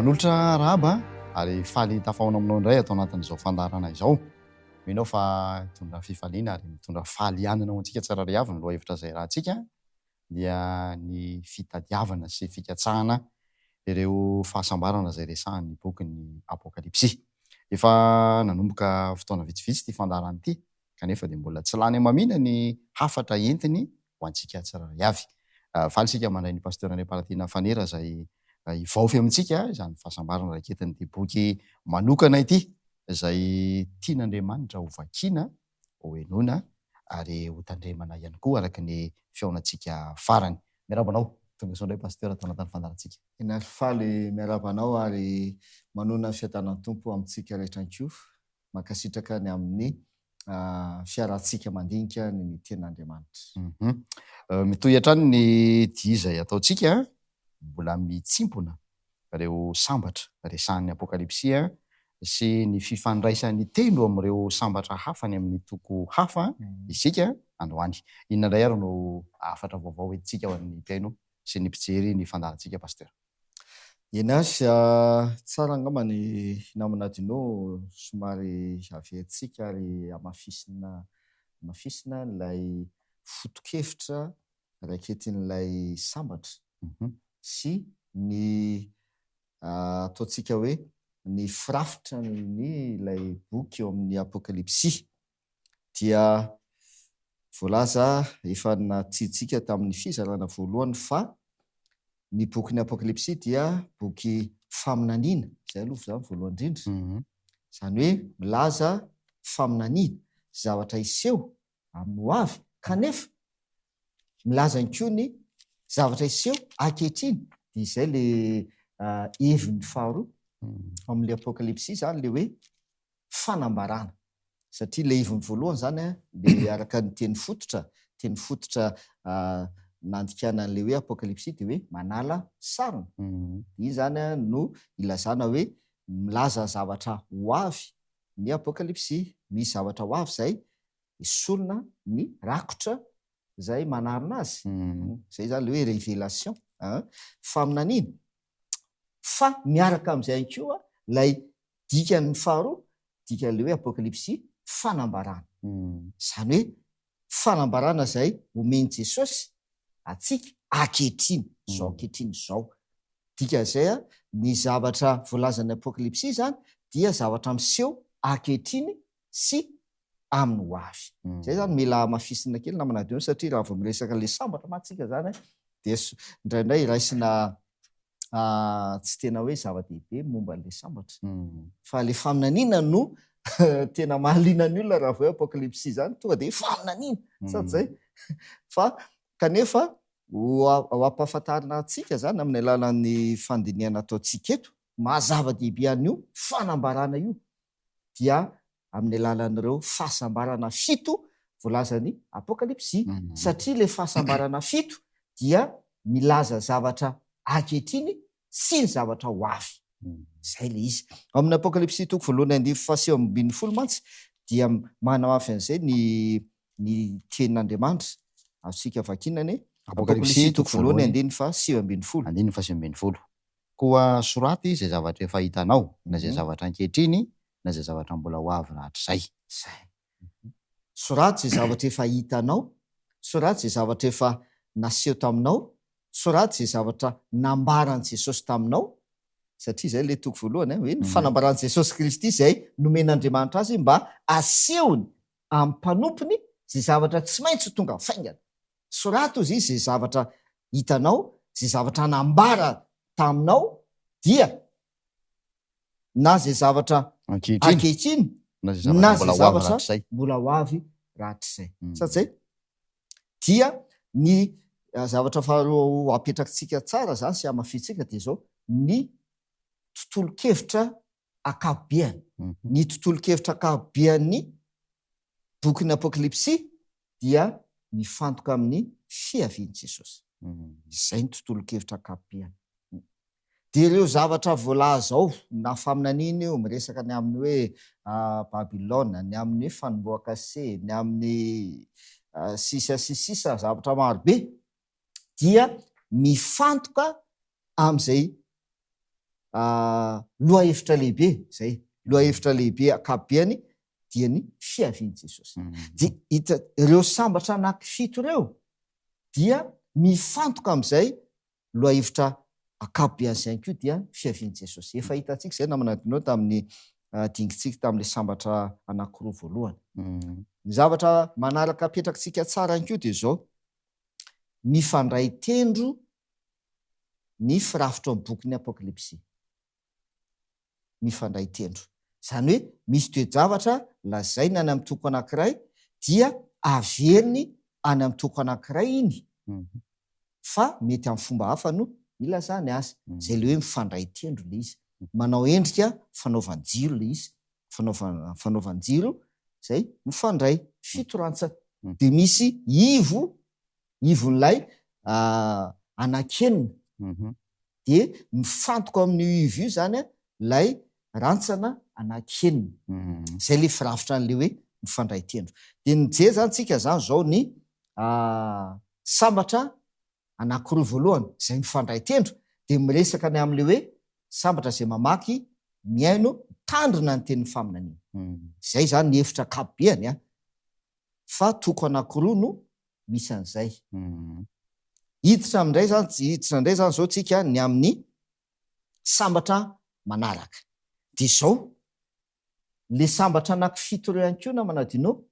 Manolotra rahaba ary faly tafahoana aminao indray atao anatin'izao fandarana izao. Minao fa mitondra fifaliana ary mitondra faly ihany ianao antsika tsara ry avy ny lohahevitra izay rahantsika dia ny fitadiavana sy fikatsahana ireo fahasambarana izay resahan'ny bokin'ny Apokalipsy. Efa nanomboka fotoana vitsivitsy ity fandarana ity kanefa dia mbola tsy lany mamina ny hafatra entiny ho antsika tsara ry avy. Faly isika mandray ny pasteur Andriampanatina Fanera izay hivaofy amintsika izany fahasambarana raketin'ity boky manokana ity izay tian'Andriamanitra ho vakiana, ho henoina ary ho tandremana ihany koa araka ny feonantsika farany. Miaraba anao, tonga sao indray pasteur atao anatin'ny fandarantsika. Ina faly miaraba anao ary manona fiadanan'ny tompo amintsika rehetra ankoa, mankasitraka ny amin'ny fiarantsika mandinika ny ten'Andriamanitra. Mitohy hatrany ny dia izay ataontsika mbola mitsimpona ireo sambatra resahan'ny Apokalipsy sy ny fifandraisan'ny telo amin'ireo sambatra hafa ny amin'ny toko hafa isika androany. Inona indray ary no hafatra vaovao entsika ho an'ny mpiaino sy ny mpijery ny fandarantsika pasteur? Inasy tsara angamba ny namana dinao somary aventsika ary amafisina ilay foto-kevitra raketin'ilay sambatra sy ny ataontsika hoe ny firafitra ny ilay boky eo amin'ny Apokalipsy dia voalaza efa natsiditsika tamin'ny fizarana voalohany fa ny bokin'ny Apokalipsy dia boky faminaniana, izay aloha izany voalohany indrindra. Izany hoe milaza faminaniana, zavatra iseho amin'ny ho avy kanefa milaza koa ny zavatra iseho ankehitriny. Dia izay le heviny faharoa amin'ilay Apokalipsy izany le hoe fanambarana. Satria le heviny voalohany zany le araka ny teny fototra nandikana an'le hoe Apokalipsy dia hoe manala sarona. Io zany no ilazana hoe milaza zavatra ho avy ny Apokalipsy. Misy zavatra ho avy izay esolona ny rakotra izay manarona azy. Izay zany le hoe révélation, faminaniana. Fa miaraka amin'izay koa ilay dikan'ny faharoa, dikan'le hoe Apokalipsy fanambarana. Izany hoe fanambarana izay omeny Jesosy atsika ankehitriny, zao ankehitriny zao. Dikan'izay ny zavatra voalazan'ny Apokalipsy zany dia zavatra miseho ankehitriny sy amin'ny ho avy. Izay zany mila mafisina kely namana dinao satria raha vao miresaka le sambatra matsika zany dia indraindray raisina tsy tena hoe zava-dehibe momba le sambatra. Fa le faminaniana no tena mahaliana ny olona raha vao hoe Apokalipsy zany tonga dia faminaniana sady zay. Fa kanefa ho ampahafantarina antsika zany amin'ny alalan'ny fandiniana ataontsika eto, mahazava-dehibe an'io fanambarana io dia amin'ny alalan'ireo fahasambarana fito voalazan'ny Apokalipsy. Satria le fahasambarana fito dia milaza zavatra ankehitriny sy ny zavatra ho avy. Izay le izy. Amin'ny Apokalipsy toko voalohany 9:20 mantsy dia manao avy an'izay ny tenin'Andriamanitra. Azontsika vakinany Apokalipsy toko voalohany 9:20. Koa soraty izay zavatra efa hitanao, na izay zavatra ankehitriny, na izay zavatra mbola ho avy rahatrizay. Soraty izay zavatra efa hitanao, soraty izay zavatra efa naseho taminao, soraty izay zavatra nambaran'i Jesosy taminao. Satria izay le toko voalohany hoe ny fanambaran'i Jesosy Kristy izay nomen'Andriamanitra azy mba asehony amin'ny mpanompony izay zavatra tsy maintsy tonga faingana. Soraty izy izay zavatra hitanao, izay zavatra nambara taminao dia na izay zavatra ankehitriny na izay zavatra mbola ho avy rahatrizay. Satria dia ny zavatra faharoa apetrakintsika tsara zany sy amafitsika dia zao ny tontolo-kevitra akapobeany. Ny tontolo-kevitra akapobean'ny bokin'ny Apokalipsy dia mifantoka amin'ny fiavian'i Jesosy. Izay ny tontolo-kevitra akapobeany. Dia ireo zavatra voalaza ao na faminaniana io miresaka ny amin'ny hoe Babilôna, ny amin'ny hoe fanomboakase, ny amin'ny sisa zavatra marobe dia mifantoka amin'izay lohahevitra lehibe zay, lohahevitra lehibe akapobeany dia ny fiaviany Jesosy. Dia hita ireo sambatra anankifito ireo dia mifantoka amin'izay lohahevitra akapobean'izay koa dia fiaviany Jesosy. Efa hitantsika izay namanadinao tamin'ny dingintsika tamin'ilay sambatra anankiroa voalohany. Ny zavatra manaraka apetrakantsika tsara ihany koa dia izao: mifandray tendro ny firafitro amin'ny boky ny Apokalipsy. Mifandray tendro zany hoe misy toe-javatra lazaina any amin'ny toko anankiray dia averiny any amin'ny toko anankiray iny, fa mety amin'ny fomba hafa no ilazany azy. Zay le hoe mifandray tendro le izy, manao endrika fanaovan-jiro le izy, fanaovan-jiro zay mifandray fitorantsaka. Dia misy ivon'ilay anakenina dia mifantoka amin'ny ivo io zany lay rantsana anakenina. Zay le firafitra an'le hoe mifandray tendro. Dia nijery zany tsika zany zao ny sambatra anankiroa voalohany zay mifandray tendro, dia miresaka ny am'le hoe sambatra zay mamaky miaino tandrina ny tenin'ny faminaniana. Zay zany ny hevitra akapobeany fa toko anankiroa no misy an'izay. Hiditra indray zany zao tsika ny amin'ny sambatra manaraka. Dia zao le sambatra anankifito ireo ihany koa namanadinao,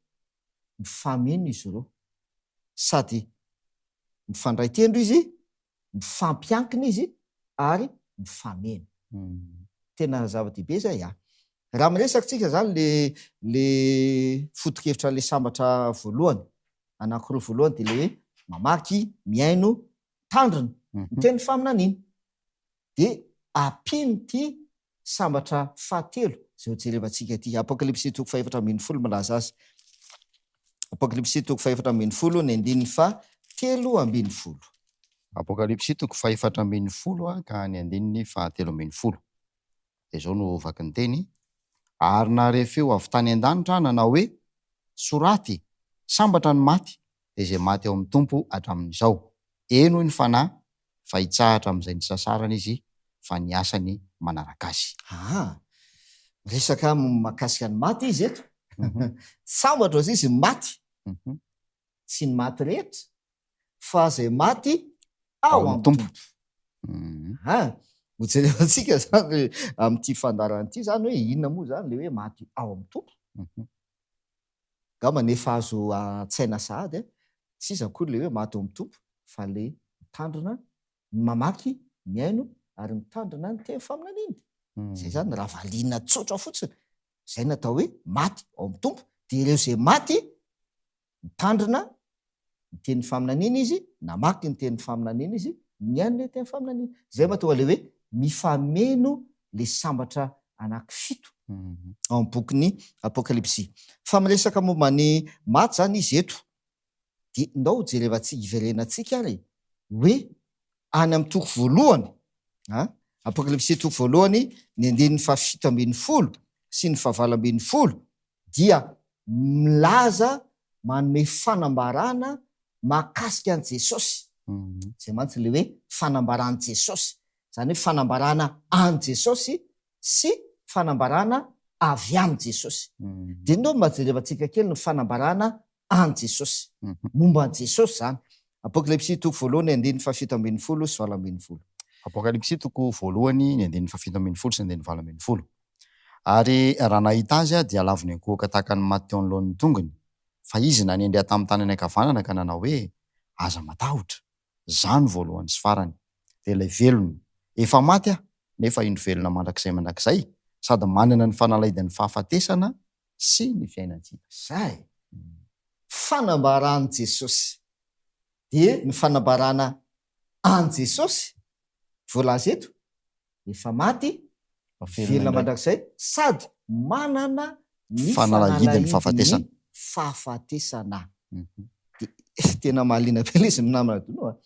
mifameno izy ireo, sady mifandray tendro izy, mifampiankina izy ary mifameno. Tena zava-dehibe zay raha miresaka tsika zany le foto-kevitra le sambatra voalohany anankiroa voalohany dia le hoe mamaky miaino tandrina ny tenin'ny faminaniana. Dia ampino ty sambatra fahatelo zay jerevantsika ty Apokalipsy 4:7 malaza azy. Apokalipsy 4:7 ny andininy fa 7:10. Apokalipsy 4:7 ka ny andininy fa 7:10. Dia zao no vaky ny teny: ary narefeo avy tany an-danitra nanao hoe soraty, sambatra ny maty izay maty ao amin'ny tompo hatramin'izao. Eno ny fanahy fa hitsahatra amin'izay ny sasarana izy fa ny asany manaraka azy. Resaka mahakasika ny maty izy eto. Sambatra ozy izy maty, tsy ny maty rehetra fa zay maty ao amin'ny tompo. Hojerevantsika zany amin'ity fandarana ity zany hoe inona moa zany le hoe maty ao amin'ny tompo. Gama nefa azo tsaina sahady tsy izy akory le hoe maty ao amin'ny tompo, fa le mitandrina, mamaky miaino ary mitandrina ny teny faminaniana. Zay zany raha valiana tsotra fotsiny, zay natao hoe maty ao amin'ny tompo. Dia ireo zay maty mitandrina ny teny faminaniana izy, namaky ny teny faminaniana izy, miaino le teny faminaniana. Zay mahatonga le hoe mifameno le sambatra anankifito ao amin'ny bokin'ny Apokalipsy. Fa miresaka momba ny maty zany izy eto, dia ndao jerevantsika iverenantsika ary hoe any amin'ny toko voalohany, Apokalipsy 2:1 ny andininy fa 7:10 sy ny fa 8:10 dia milaza manome fanambarana mahakasika an' Jesosy. Zay mantsy le hoe fanambarana Jesosy, zany hoe fanambarana an Jesosy sy fanambarana avy amin' Jesosy. Dia ndao majerevantsika kely ny fanambarana an Jesosy, momba an Jesosy zany. Apokalipsy 2:1 ny andininy fa 7:10 sy 8:10. Apokalipsy 2:1 ny andininy fa 7:10 sy andininy 8:10. Ary raha nahita azy dia lavony ankohoka tahaka ny maty teo anoloan'ny tongony, fa izy nanendrea tamin'ny tany ankavanana ka nanao hoe aza matahotra, zany voalohany sy farany. Dia ilay velony efa maty nefa indro velona mandrakizay sady manana ny fanalaidany fahafatesana sy ny fiainantsika. Zay fanambarana Jesosy. Dia ny fanambarana an Jesosy voalaza eto efa maty, velona mandrakizay sady manana ny fanalahidiny fahafatesana. Tena mahaliana be izy minamana dono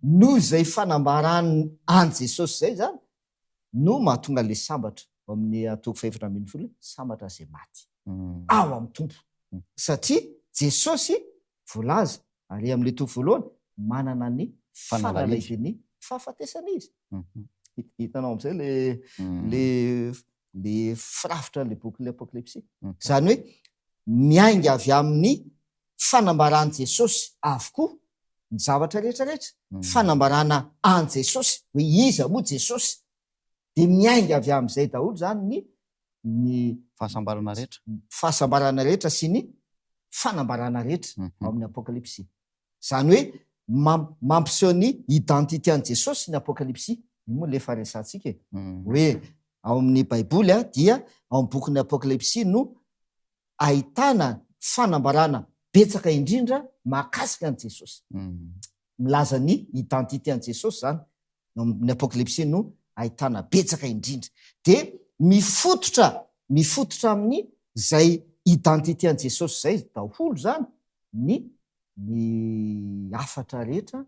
noho izay fanambarany an Jesosy zay zany no mahatonga le sambatra amin'ny toko 4:10 sambatra zay maty ao amin'ny tompo, satria Jesosy voalaza ary amin'le toko voalohany manana ny fanalahidiny fahafatesana izy. hitanao am'izay le firafitra le boky le apokalipsy zany hoe miainga avy amin'ny fanambarany Jesosy avokoa ny zavatra rehetrarehetra fanambarana an Jesosy hoe iza moa Jesosy de miainga avy amin'izay daholo zany ny fahasambarana rehetra sy ny fanambarana rehetra ao amin'ny apokalipsy zany hoe mampiseho ny identité an Jesosy ny apokalipsy io moa le efa resantsika hoe ao amin'ny baiboly dia ao amin'ny bokin'ny apokalipsy no ahitana fanambarana betsaka indrindra mahakasika an Jesosy milaza ny identité an Jesosy zany amin'ny apokalipsy no ahitana betsaka indrindra de mifototra amin'ny zay identité an Jesosy zay daholo zany ny afatra rehetra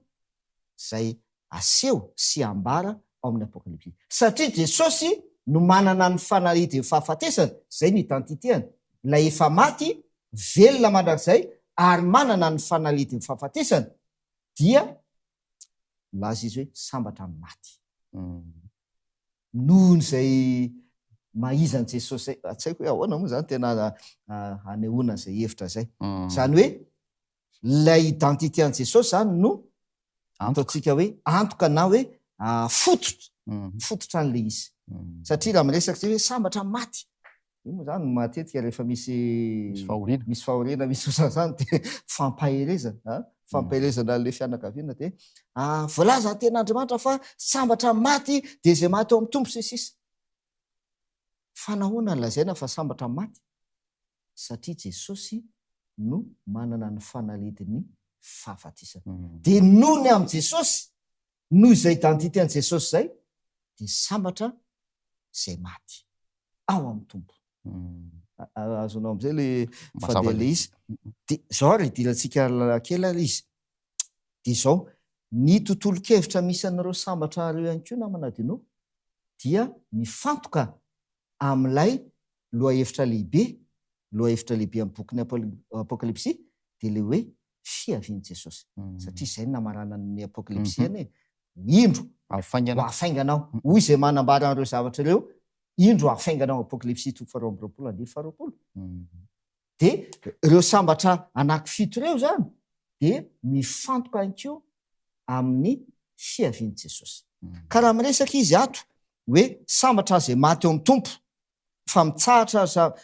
zay aseho sy ambara ao amin'ny apokalipsy satria Jesosy no manana ny fanarity fahafatesana zay ny identitéany ilay efa maty velona mandrakizay ary manana ny fanarity fahafatesana dia milaza izy hoe sambatra amin'ny maty nohony zay mahizany Jesosy zay tsy haiko hoe ahoana moa zany tena anehoana zay hevitra zay zany hoe lay identité an Jesosy zany no ataontsika hoe antoka na hoe fototra an'le izy satria raha miresaka tsy hoe sambatra maty io moa zany matetika rehefa misy fahoriana misy zany de fampaherezana le fianakaviana de voalaza ny ten'Andriamanitra fa sambatra maty de zay maty ao amin'ny tompo sisisa fanahoana ny lazaina fa sambatra maty satria Jesosy no manana ny fanalidiny fahafatisana de noho ny amin'ny Jesosy noho izay identité an Jesosy zay de sambatra zay maty ao amin'ny tompo azonao am'izay le fadele izy de zao ry dirantsika kely izy de zao ny tontolo kevitra misy an'ireo sambatra reo ihany koa namana dinao dia mifantoka amin'ilay lohahevitra lehibe amin'ny bokin'ny apokalipsy de le hoe fiaviany Jesosy satria zay namarana ny apokalipsy eny indro afainganao hoy izay manambara an'ireo zavatra ireo indro afainganao apokalipsy 2:20 de ireo sambatra anankifito reo zany de mifantoka anko amin'ny fiaviany Jesosy ka raha miresaka izy ato hoe sambatra zay maty eo amin'ny tompo fa mitsahatra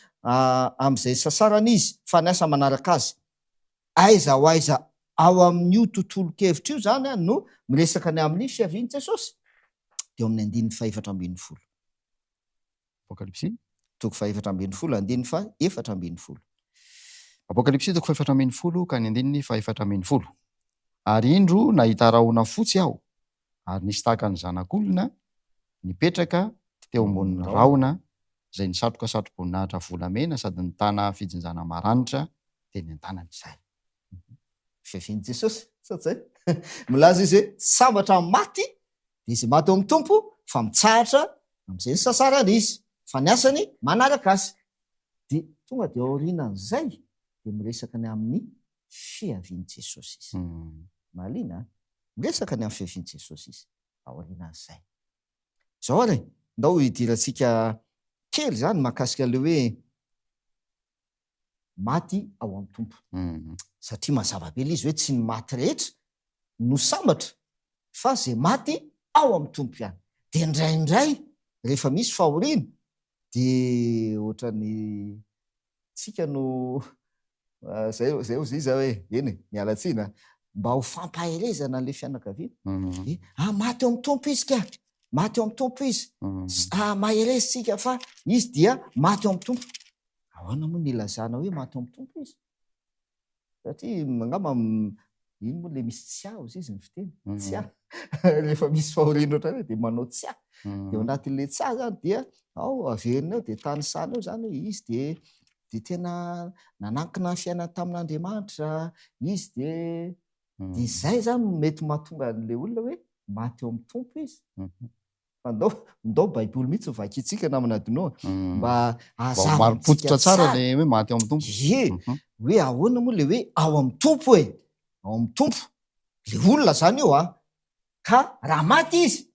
am'izay sasarana izy fa niasa manaraka azy aiza ho aiza ao amin'io tontolo kevitra io zany no miresaka ny amin'ny fiaviany Jesosy de amin'ny 2:4 apokalipsy 2:4 apokalipsy 2:4 ka ny 2:4 ary indro nahita rahona fotsy aho ary nisy tahaka ny zanak'olona nipetraka teo ambonin'ny rahona zay nisatroka satroboninahitra volamena sady nitana fijinjana maranitra teny an-tanany zay fiaviany Jesosy satzay milaza izy hoe sambatra maty de izy maty eo amin'ny tompo fa mitsahatra am'izay ny sasarana izy fa ny asany manaraka azy de tonga de aorinan'izay de miresaka ny amin'ny fiaviany Jesosy izy malina miresaka ny amin'ny fiaviany Jesosy izy aorinan'izay zao ary ndao hidirantsika kely zany mahakasika le hoe maty ao amin'ny tompo satria mazava be le izy hoe tsy ny maty rehetra no sambatra fa zay maty ao amin'ny tompo ihany de indraindray rehefa misy fahoriana de ohatrany tsika no zay ozy iza hoe eny mialatsina mba ho fampaherezana le fianakaviana maty eo amin'ny tompo izy ka maty eo amin'ny tompo izy maherezitsika fa izy dia maty eo amin'ny tompo ahoana moa nilazana hoe maty eo amin'ny tompo izy satria angamba iny moa le misy tsiaho izy izy ny fiteny tsiaho rehefa misy fahoriana oatra hoe de manao tsiaho de ao anatin'le tsiaho zany dia ao averina eo de tanysana eo zany hoe izy de tena nanankina ny fiainany tamin'Andriamanitra izy de zay zany mety mahatonga an'le olona hoe maty eo amin'ny tompo izy ndao baiboly mihitsy vakitsika namana dinoa mba maropototra tsara le hoe maty ao amin'ny tompo hoe ahoana moa le hoe ao amin'ny tompo ao amin'ny tompo le olona zany io ka raha maty izy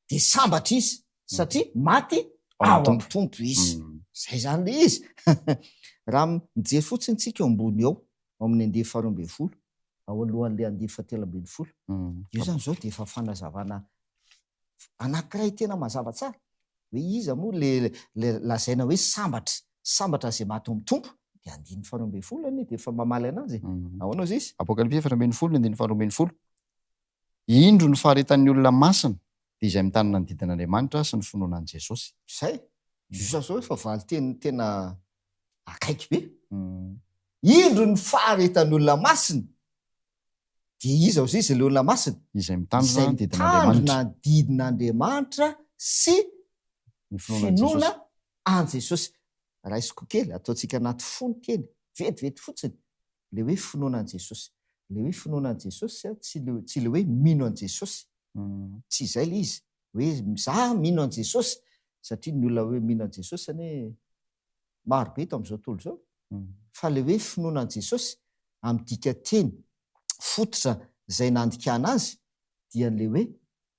dia sambatra izy satria maty ao amin'ny tompo izy. Zay zany le izy. Raha mijery fotsiny tsika eo ambony ao amin'ny andeha 12 ao alohan'le andeha 13 io zany zao dia efa fanazavana anankiray tena mazava tsara hoe iza moa le lazaina hoe sambatra zay maty amin'ny tompo dia 12 anie dia efa mamaly anazy. Ahoana izy izy? Apokalipsy 12 indro ny faharetan'ny olona masina dia izay mitanana ny didin'Andriamanitra sy ny finoanan'i Jesosy. Zay iza zao efa valy tena akaiky be. Indro ny faharetan'ny olona masina dia iza ozy izy le olona masina izay mitandrina ny didin'Andriamanitra didin'Andriamanitra sy ny finoanan'i Jesosy. finoana an Jesosy. Raisiko kely ataontsika anaty fony kely vetivety fotsiny le hoe finoanan'i Jesosy. Le hoe finoanan'i Jesosy tsy le hoe mino an Jesosy. Tsy izay le izy hoe za mino an Jesosy satria ny olona hoe mino an Jesosy anie maro be eto amin'izao tontolo zao. Fa le hoe finoana an Jesosy amin'ny dika teny fototra izay nandikana azy dia le hoe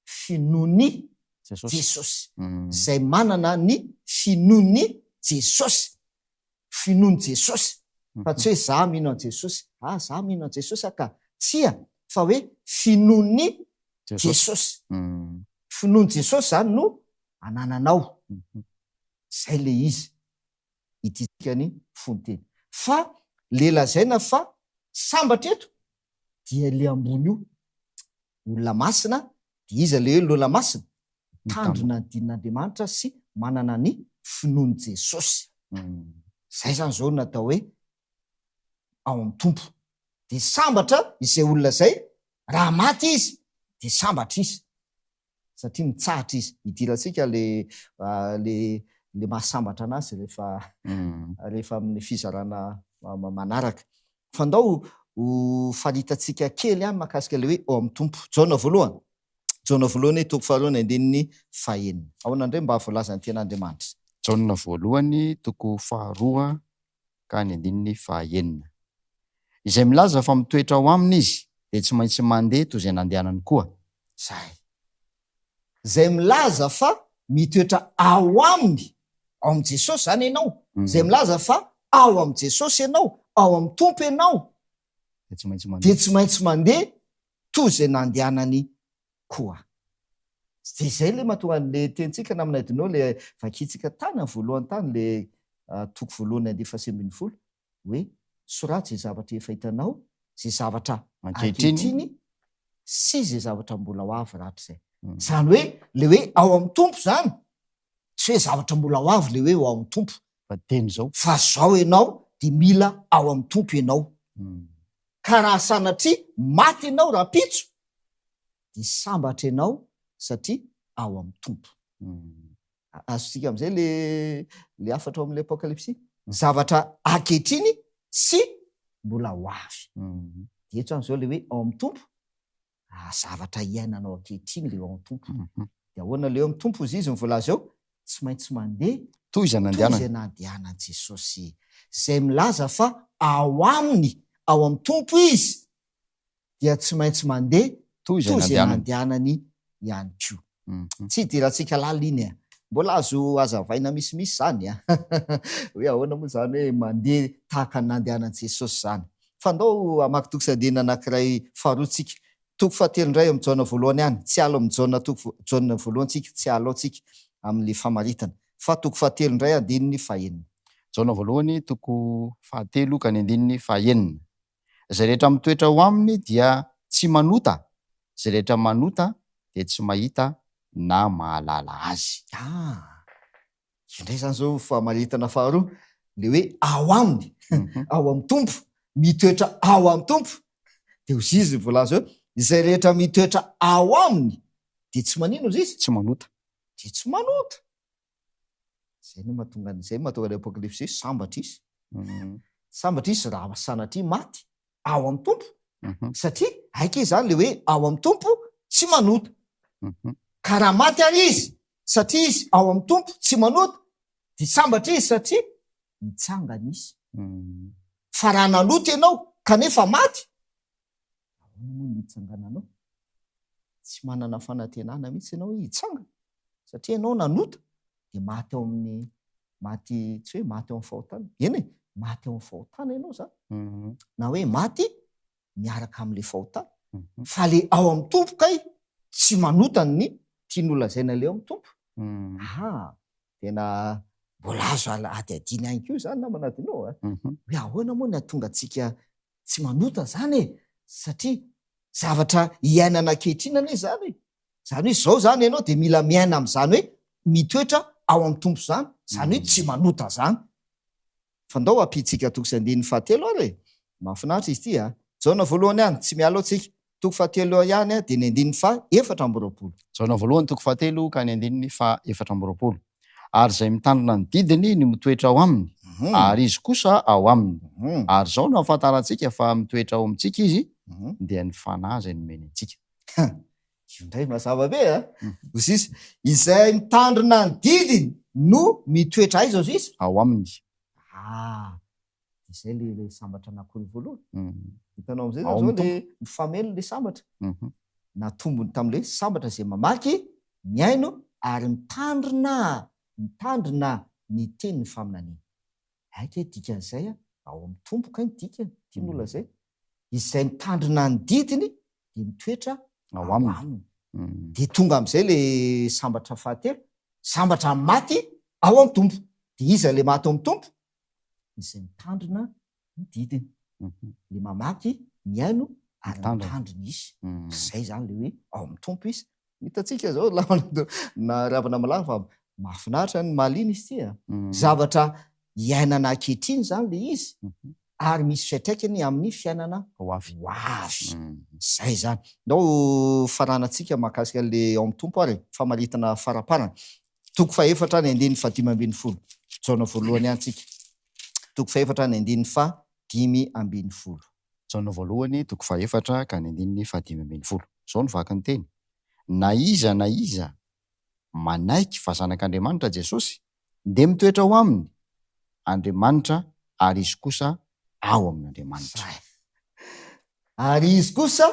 finony Jesosy. Zay manana ny finony Jesosy. Finony Jesosy. Fa tsy hoe za mino an Jesosy. Za mino an Jesosy ka tsia fa hoe finony Jesosy. Finony Jesosy zany no anananao. Zay le izy ititsikany fonteny. Fa le lazaina fa sambatra eto dia le ambony io olona masina dia iza le olona masina tandrona ny din'Andriamanitra sy manana ny finoany Jesosy. Zay zany zao natao hoe ao amin'ny tompo. Dia sambatra izay olona zay raha maty izy dia sambatra izy satria mitsahatra izy. Idirantsika le mahasambatra anazy rehefa amin'ny fizarana manaraka. Fandao fahitatsika kely ihany mahakasika le hoe ao amin'ny tompo. Jaona voalohany toko 2:1. Ahoana indray mba voalaza ny ten'Andriamanitra? Jaona voalohany toko 2:1. Izay milaza fa mitoetra ao aminy izy dia tsy maintsy mandeha toy izay nandehanany koa. Zay milaza fa mitoetra ao aminy ao amin'ny Jesosy zany ianao. Zay milaza fa ao amin'ny Jesosy ianao, ao amin'ny tompo ianao dia tsy maintsy mandeha toy izay nandehanany koa. Dia izay le mahatonga an'le tentsika namina dinao le vakitsika tany amin'ny voalohany tany le toko voalohany 112 hoe soraty zay zavatra efa hitanao, zay zavatra ankehitriny sy zay zavatra mbola ho avy rahatr' izay. Zany hoe le hoe ao amin'ny tompo zany tsy hoe zavatra mbola ho avy le hoe ao amin'ny tompo fa zao ianao dia mila ao amin'ny tompo ianao. Ka raha sanatria maty ianao raha pitso dia sambatra ianao satria ao amin'ny tompo. Azontsika amin'izay le afatra ao amin'le apokalipsy zavatra ankehitriny sy mbola ho avy. Dia eto zao le hoe ao amin'ny tompo zavatra iainanao ankehitriny le ao amin'ny tompo. Dia ahoana le ao amin'ny tompo izy mivoalaza eo tsy maintsy mandeha toy izay nandehanan'i Jesosy. Zay milaza fa ao aminy ao amin'ny tompo izy dia tsy maintsy mandeha toy izay nandehanany ihany koa. Tsy idirantsika lalina mbola azo azavaina misimisy zany hoe ahoana moa zany hoe mandeha tahaka ny nandehanan'i Jesosy zany. Fandao amaky toko sandina anankiray faharoatsika toko 7 indray amin'ny jaona voalohany ihany. Tsy alo amin'ny jaona voalohantsika, tsy alo atsika amin'ny famaritana. Fa toko 7 indray 1:1. Jaona voalohany toko 7 ka ny 1:1. Zay rehetra mitoetra ao aminy dia tsy manota, zay rehetra manota dia tsy mahita na mahalala azy. Indray zany zao famaritana faharoa le hoe ao aminy ao amin'ny tompo, mitoetra ao amin'ny tompo dia ozy izy voalaza hoe izay rehetra mitoetra ao aminy dia tsy manino izy izy tsy manota dia tsy manota. Zay no mahatonga ny apokalipsy sambatra izy. Sambatra izy raha sanatria maty ao amin'ny tompo satria aika zany le hoe ao amin'ny tompo tsy manota. Ka raha maty ary izy satria izy ao amin'ny tompo tsy manota dia sambatra izy satria mitsangana izy. Fa raha nanota ianao kanefa maty ahoana moa ny hitsangananao? Tsy manana fanantenana mihitsy ianao hoe hitsangana. satria ianao nanota dia maty eo amin'ny maty tsy hoe maty eo amin'ny fahotana eny e maty eo amin'ny fahotana ianao zany na hoe maty miaraka amin'le fahotana fa le ao amin'ny tompo kay tsy manotany ny tian'olona leo amin'ny tompo tena mbola azo ady adiny ihany koa zany na manadinao hoe ahoana moa ny atonga antsika tsy manota zany e satria zavatra iainana ankehitrina zany hoe zao zany ianao de mila miaina amin'izany hoe mitoetra ao amin'ny tompo zany hoe tsy manota zany fa ndao ampitsika toko sy andininy fahatelo ary mahafinaritra izy ty jaona voalohany ihany tsy mialo antsika toko fahatelo ihany dia ny andininy fa efatra amby roapolo jaona voalohany toko fahatelo ka ny andininy fa efatra amby roapolo ary izay mitandrina ny didiny ny mitoetra ao aminy ary izy kosa ao aminy ary zao no ahafantarantsika fa mitoetra ao amintsika izy dia ny fanahy izay nomeny antsika io ndray mazava be osisy izay mitandrina ny didiny no mitoetra aiza izy ao aminy izay le sambatra anakory voalohany hitanao am'izay zao le mifamelo le sambatra natombony tam'le sambatra zay mamaky miaino ary mitandrina ny teny ny faminaniana aika dikan'izay ao amin'ny tompoka ny dikany tian'olona zay izay mitandrina ny didiny de mitoetra ao aminy de tonga am'izay le sambatra fahatelo sambatra maty ao amin'ny tompo de iza le maty ao amin'ny tompo izay mitandrina ny didiny le mamaky miaino ary mitandrina izy zay zany le hoe ao amin'ny tompo izy hitatsika zao na ravana malava fa mahafinaritra ny malina izy ty zavatra iainana ankehitriny zany le izy ary misy fiatraikany amin'ny fiainana hoavy zay zany ndao faranantsika mahakasika le ao amin'ny tompo ary famaritana faraparana toko faefatra ny andininy fa 5:10 jaona voalohany ihany tsika toko faefatra ny andininy fa 5:10 jaona voalohany toko faefatra ka ny andininy fa 5:10 zao ny vaky ny teny na iza manaiky fa zanak'Andriamanitra Jesosy de mitoetra ao aminy Andriamanitra ary izy kosa ao amin'Andriamanitra ary izy kosa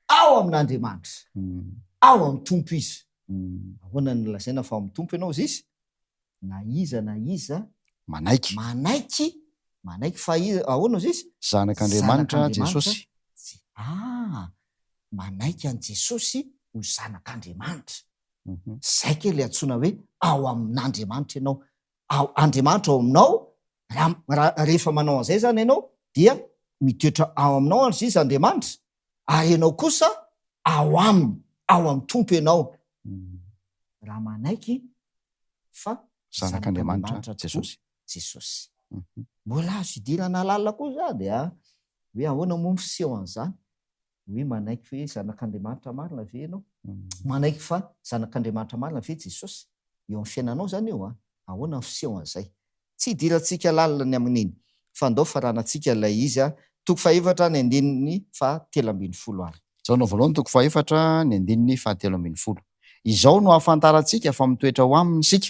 ao amin'Andriamanitra ao amin'ny tompo izy ahoana ny lazaina fa ao amin'ny tompo ianao izy na iza manaiky fa ahoana izy zanak'Andriamanitra Jesosy manaiky an Jesosy ho zanak'Andriamanitra zay ke le antsoina hoe ao amin'Andriamanitra ianao Andriamanitra ao aminao rehefa manao an'izay zany ianao dia mitoetra ao aminao ary izy Andriamanitra ary ianao kosa ao aminy ao amin'ny tompo ianao raha manaiky fa zanak'Andriamanitra Jesosy mbola azo idirana lalina koa zany hoe ahoana moa fiseho an'izany hoe manaiky hoe zanak'Andriamanitra marina ve ianao manaiky fa zanak'Andriamanitra marina ve Jesosy eo amin'ny fiainanao zany io ahoana ny fiseho an'izay tsy idirantsika lalina ny amin'iny fa ndao faranantsika ilay izy toko faefatra ny andininy fa 3:10 ary jaona voalohany toko faefatra ny andininy fa 3:10 izao no ahafantarantsika fa mitoetra ao aminy sika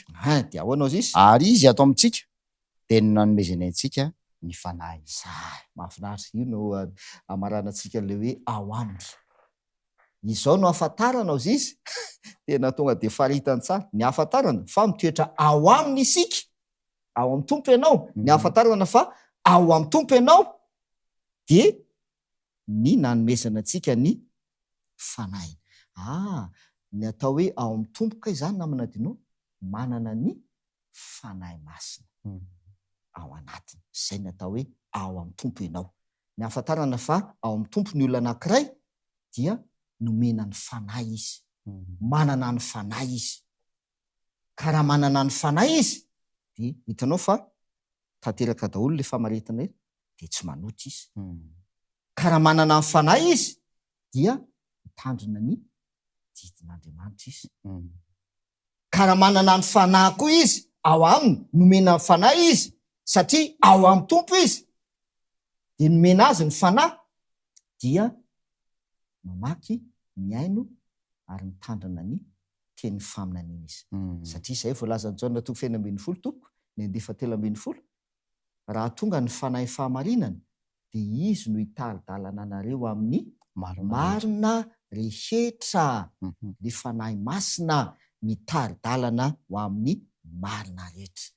de ahoana izy ary izy ato amintsika de no nanomezana antsika ny fanahy mahafinaritra io no amaranantsika le hoe ao aminy izao no ahafantarana izy tena tonga de faritany tsara ny ahafantarana fa mitoetra ao aminy isika ao amin'ny tompo ianao ny ahafantarana fa ao amin'ny tompo ianao de ny nanomezana antsika ny fanahy ny atao hoe ao amin'ny tompo kay zany namanadinao manana ny fanahy masina ao anatiny zay ny atao hoe ao amin'ny tompo ianao ny ahafantarana fa ao amin'ny tompo ny olona anankiray dia nomena ny fanahy izy manana ny fanahy izy ka raha manana ny fanahy izy de hitanao fa tanteraka daholo le famaritana de tsy manoty izy ka raha manana ny fanahy izy dia mitandrina ny didin'Andriamanitra izy ka raha manana ny fanahy koa izy ao aminy nomena ny fanahy izy satria ao amin'ny tompo izy de nomena azy ny fanahy dia mamaky miaino ary mitandrina ny teny faminaniana izy satria izay voalazany jaona toko 2:10 toko ny 3:10 raha tonga ny fanahy fahamarinana de izy no hitaridalana anareo amin'ny marina rehetra le fanahy masina mitary-dalana ho amin'ny marina rehetra.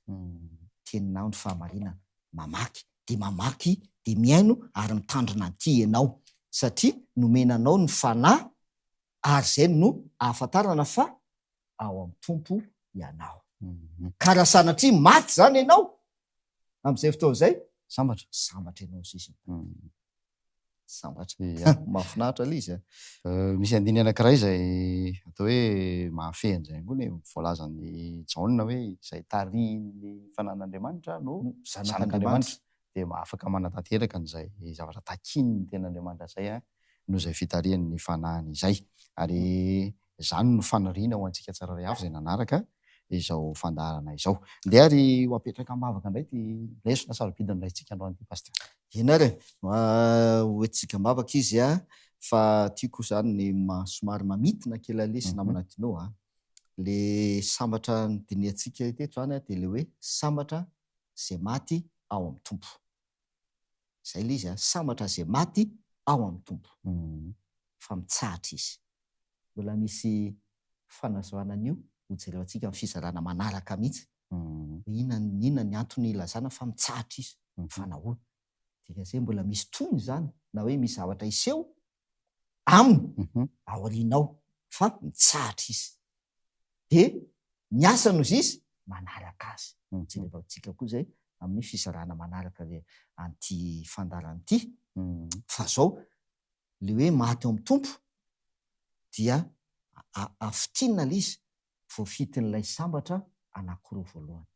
Teninao ny fahamarinana, mamaky de mamaky de miaino ary mitandrina an'ity ianao, satria nomenanao ny fanahy ary zay no ahafantarana fa ao amin'ny tompo ianao. Ka raha sanatria maty zany ianao amin'izay fotoana izay, Sambatra. sambatra ianao sisiny. Sambatra. Ia. Mahafinaritra ilay izy. Misy andiny anankiray izay atao hoe mahafehany zay angony voalazan'ny Jaona hoe izay tarihin'ny fanan'Andriamanitra no zanak'Andriamanitra, de afaka manatanteraka n'izay zavatra takin'ny ten'Andriamanitra zay no izay fitarihan'ny fanahiny izay. Ary zany no faniriana ho antsika tsiraray avy izay nanaraka izao fandaharana izao. De ary ho apetraka mavaka indray ty lesona sarobidiny raintsika androany ty pasteur. Ena re, hoentsika mavaka izy fa tiako zany ny somary mamitina kely lesy namana tinao le sambatra nydiniantsika teto zany de le hoe sambatra zay maty ao amin'ny tompo. Zay le izy sambatra zay maty ao amin'ny tompo. Fa mitsahatra izy. Mbola misy fanazoana an'io hojereo antsika amin'ny fizarana manaraka mihitsy. Inona ny antony ilazana fa mitsahatra izy, fanahoana. Dika zay mbola misy tony zany na hoe misy zavatra iseho aminy aorianao fa mitsahatra izy. De ny asany ozy izy manaraka azy. Jereo antsika koa zay amin'ny fizarana manaraka le anty fandarana ity. Fa zao le hoe maty ao amin'ny tompo dia afitinina le izy voafitin'ilay sambatra anankiroa voalohany.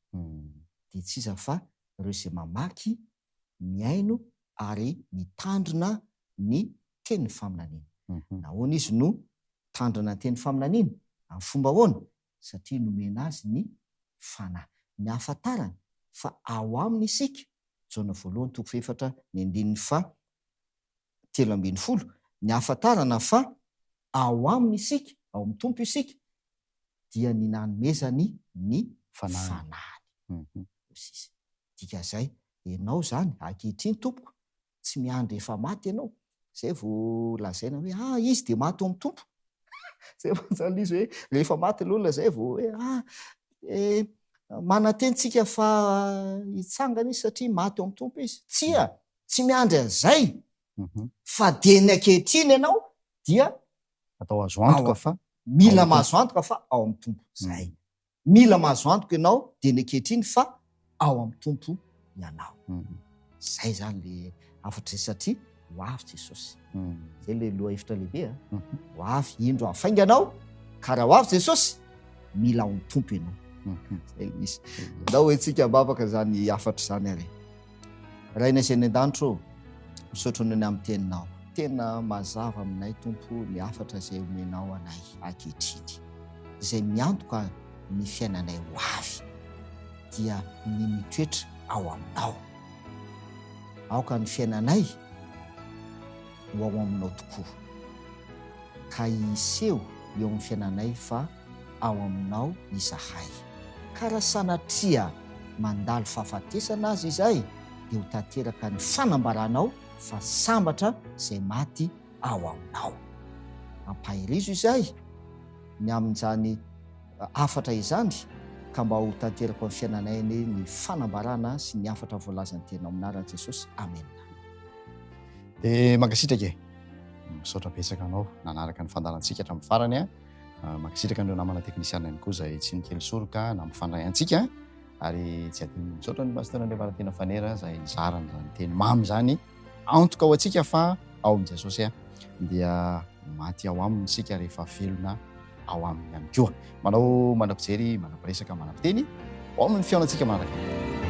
De tsy iza fa ireo izay mamaky, miaino ary mitandrina ny teny faminaniana. Nahoana izy no tandrina ny teny faminaniana? Amin'ny fomba ahoana? Satria nomena azy ny fanahy. Ny ahafantarana fa ao aminy isika, Jaona voalohany toko 4:13. Ny ahafantarana fa ao aminy isika, ao amin'ny tompo isika, dia ny nanomezany ny fanahiny. Dika zay, ianao zany ankehitriny tompoko, tsy miandry efa maty ianao. Zay vao lazaina hoe izy de maty ao amin'ny tompo. Zay vao zany izy hoe rehefa maty aloha zay vao hoe manantentsika fa hitsangana izy satria maty ao amin'ny tompo izy. Tsy miandry an'izay. Fa de ny ankehitriny ianao dia atao azo antoka fa mila mahazo antoka fa ao amin'ny tompo. Zay. Mila mahazo antoka ianao de ny ankehitriny fa ao amin'ny tompo ianao. Zay zany le afatra satria ho avy Jesosy. Zay le loha hevitra lehibe. Ho avy indro hafainganao, ka raha ho avy Jesosy mila ao amin'ny tompo ianao. Zay misy. Ndao hoentsika mavaka zany afatra zany ary. Raina izay ny an-danitro, misaotra ny amin'ny teninao. Tena mazava aminay tompo ny afatra izay omenao anay ankehitriny. Izay miantoka ny fiainanay ho avy dia ny mitoetra ao aminao. Aoka ny fiainanay ho ao aminao tokoa. Ka iseho eo amin'ny fiainanay fa ao aminao izahay. Ka raha sanatria mandalo fahafatesana azy izay dia ho tanteraka ny fanambaranao fa sambatra izay maty ao aminao. Ampahirizo izay ny amin'izany afatra izany ka mba ho tanteraka amin'ny fiainanay ny fanambarana sy ny afatra voalazany tena amin'anaran'i Jesosy. Amen. De mankasitraka misaotra betsaka anao nanaraka ny fandarantsika hatramin'ny farany mankasitraka an'ireo namana teknisiana ihany koa izay tsy nikely soroka na mifandray antsika ary tsy adino misaotra ny pasteur Andrea Valentina Fanera izay nizarana zany teny mamy zany antoka ao antsika fa ao amin'i Jesosy dia maty ao aminy isika rehefa velona ao aminy ihany koa. Manao manam-pijery, manam-piresaka, manam-piteny ao amin'ny fiaonantsika manaraka.